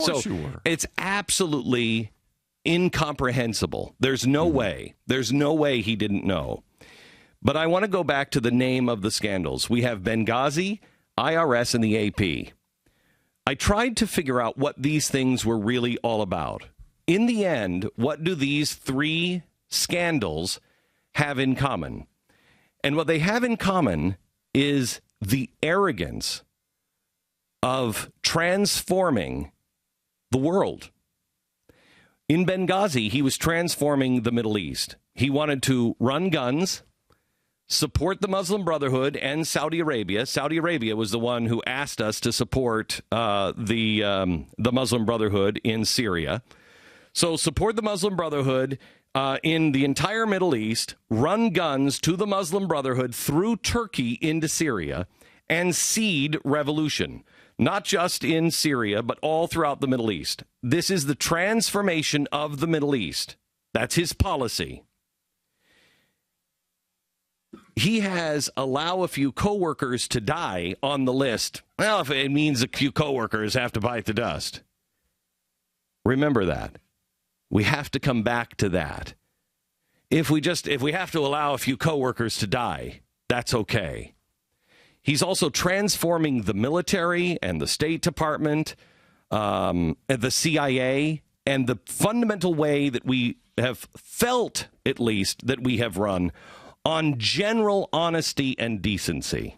So it's absolutely incomprehensible. There's no way. There's no way he didn't know. But I want to go back to the name of the scandals. We have Benghazi, IRS, and the AP. I tried to figure out what these things were really all about. In the end, what do these three scandals have in common? And what they have in common is the arrogance of transforming the world. In Benghazi, he was transforming the Middle East. He wanted to run guns, support the Muslim Brotherhood and Saudi Arabia. Saudi Arabia was the one who asked us to support the Muslim Brotherhood in Syria. So support the Muslim Brotherhood in the entire Middle East, run guns to the Muslim Brotherhood through Turkey into Syria, and seed revolution, not just in Syria, but all throughout the Middle East. This is the transformation of the Middle East. That's his policy. He has allow a few coworkers to die on the list. Well, if it means a few coworkers have to bite the dust. Remember that. We have to come back to that. If we have to allow a few coworkers to die, that's okay. He's also transforming the military and the State Department, the CIA, and the fundamental way that we have felt, at least, that we have run on general honesty and decency.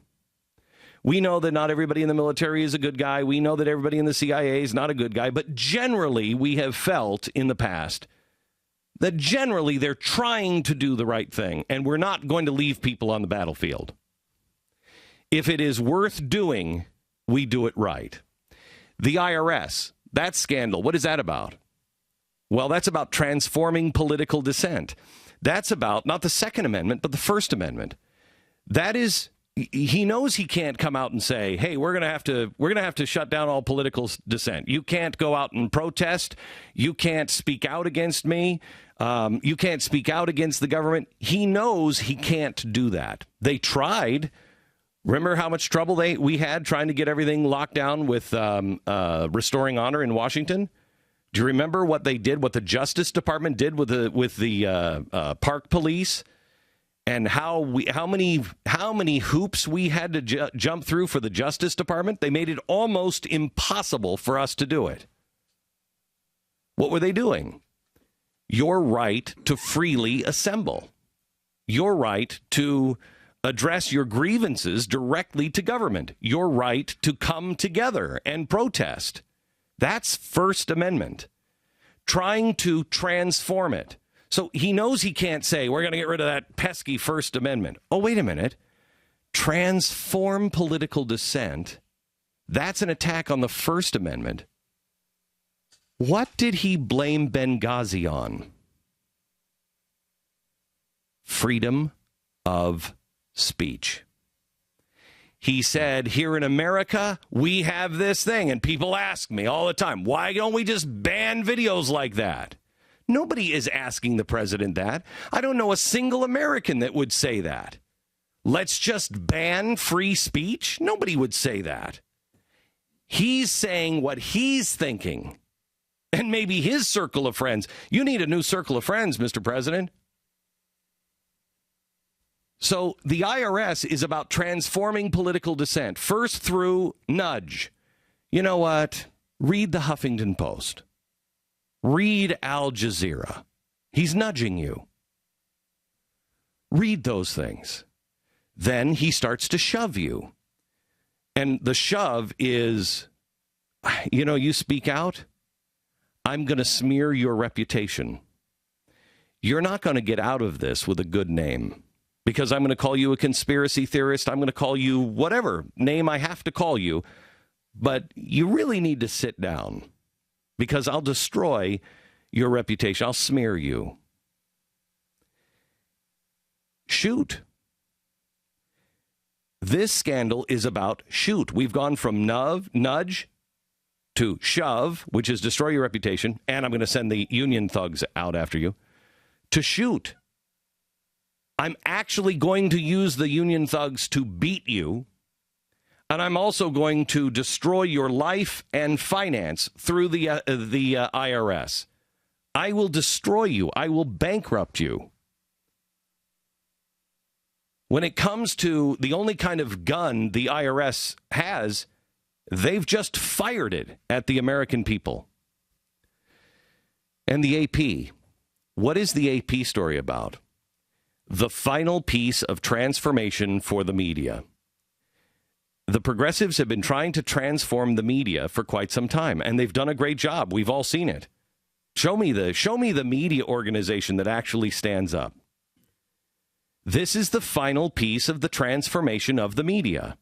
We know that not everybody in the military is a good guy. We know that everybody in the CIA is not a good guy. But generally, we have felt in the past that generally they're trying to do the right thing, and we're not going to leave people on the battlefield. If it is worth doing, we do it right. The IRS, that scandal, what is that about? Well, that's about transforming political dissent. That's about not the Second Amendment, but the First Amendment. That is, he knows he can't come out and say, hey, we're going to have to shut down all political dissent. You can't go out and protest. You can't speak out against me. You can't speak out against the government. He knows he can't do that. They tried. Remember how much trouble we had trying to get everything locked down with restoring honor in Washington? Do you remember what they did, what the Justice Department did with the park police, and how many hoops we had to jump through for the Justice Department? They made it almost impossible for us to do it. What were they doing? Your right to freely assemble. Your right to address your grievances directly to government. Your right to come together and protest. That's First Amendment. Trying to transform it. So he knows he can't say, we're going to get rid of that pesky First Amendment. Oh, wait a minute. Transform political dissent. That's an attack on the First Amendment. What did he blame Benghazi on? Freedom of speech. He said, here in America, we have this thing. And people ask me all the time, why don't we just ban videos like that? Nobody is asking the president that. I don't know a single American that would say that. Let's just ban free speech? Nobody would say that. He's saying what he's thinking. And maybe his circle of friends. You need a new circle of friends, Mr. President. So the IRS is about transforming political dissent, first through nudge. You know what? Read the Huffington Post. Read Al Jazeera. He's nudging you. Read those things. Then he starts to shove you. And the shove is, you speak out, I'm going to smear your reputation. You're not going to get out of this with a good name. Because I'm going to call you a conspiracy theorist. I'm going to call you whatever name I have to call you. But you really need to sit down. Because I'll destroy your reputation. I'll smear you. Shoot. This scandal is about shoot. We've gone from nudge to shove, which is destroy your reputation. And I'm going to send the union thugs out after you. To shoot. I'm actually going to use the union thugs to beat you. And I'm also going to destroy your life and finance through the IRS. I will destroy you. I will bankrupt you. When it comes to the only kind of gun the IRS has, they've just fired it at the American people. And the AP. What is the AP story about? The final piece of transformation for the media. The progressives have been trying to transform the media for quite some time, and they've done a great job. We've all seen it. Show me the media organization that actually stands up. This is the final piece of the transformation of the media.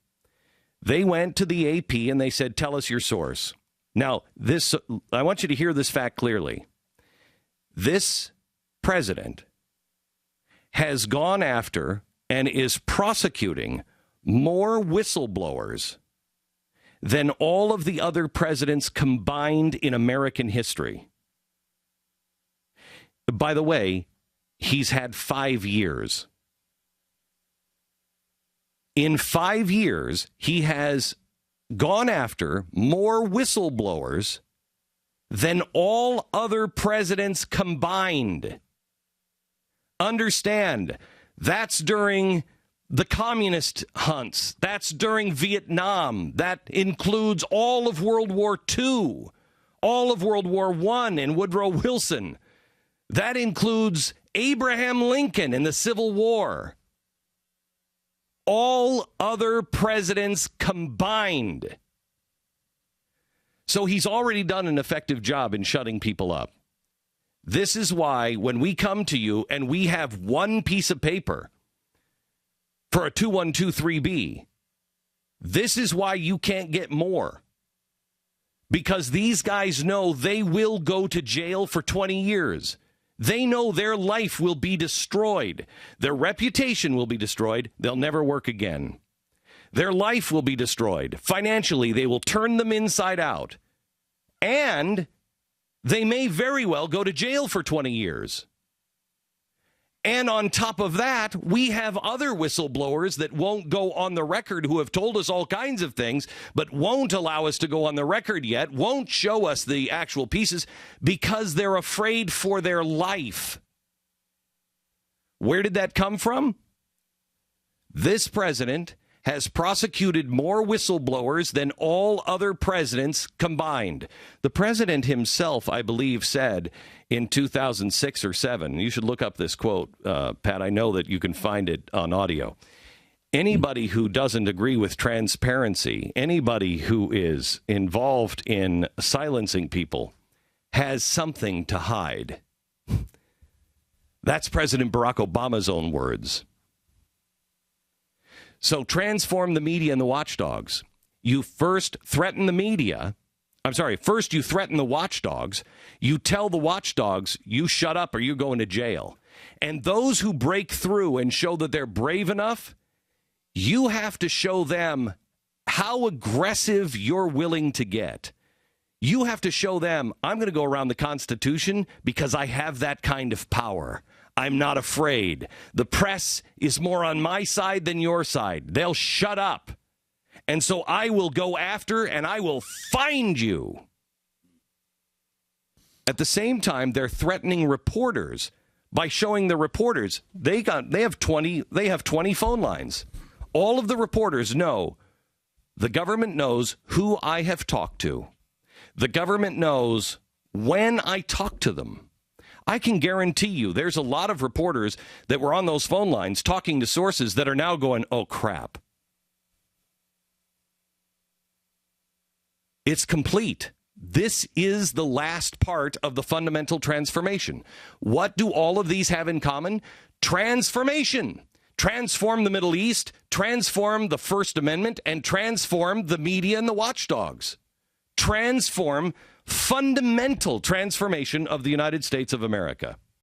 They went to the AP and they said, tell us your source. Now, I want you to hear this fact clearly. This president has gone after and is prosecuting more whistleblowers than all of the other presidents combined in American history. By the way, he's had 5 years. In 5 years, he has gone after more whistleblowers than all other presidents combined. Understand, that's during the communist hunts. That's during Vietnam. That includes all of World War II, all of World War I and Woodrow Wilson. That includes Abraham Lincoln in the Civil War. All other presidents combined. So he's already done an effective job in shutting people up. This is why when we come to you and we have one piece of paper for a 2123B, this is why you can't get more. Because these guys know they will go to jail for 20 years. They know their life will be destroyed. Their reputation will be destroyed. They'll never work again. Their life will be destroyed. Financially, they will turn them inside out. And they may very well go to jail for 20 years. And on top of that, we have other whistleblowers that won't go on the record who have told us all kinds of things, but won't allow us to go on the record yet, won't show us the actual pieces because they're afraid for their life. Where did that come from? This president has prosecuted more whistleblowers than all other presidents combined. The president himself, I believe, said in 2006 or 7, you should look up this quote, Pat, I know that you can find it on audio. Anybody who doesn't agree with transparency, anybody who is involved in silencing people, has something to hide. That's President Barack Obama's own words. So transform the media and the watchdogs. You first threaten the media. First you threaten the watchdogs. You tell the watchdogs, you shut up or you're going to jail. And those who break through and show that they're brave enough, you have to show them how aggressive you're willing to get. You have to show them, I'm going to go around the Constitution because I have that kind of power. I'm not afraid. The press is more on my side than your side. They'll shut up. And so I will go after and I will find you. At the same time, they're threatening reporters by showing the reporters they have 20 phone lines. All of the reporters know, the government knows who I have talked to. The government knows when I talk to them. I can guarantee you there's a lot of reporters that were on those phone lines talking to sources that are now going, oh, crap. It's complete. This is the last part of the fundamental transformation. What do all of these have in common? Transformation. Transform the Middle East, transform the First Amendment, and transform the media and the watchdogs. Transform fundamental transformation of the United States of America.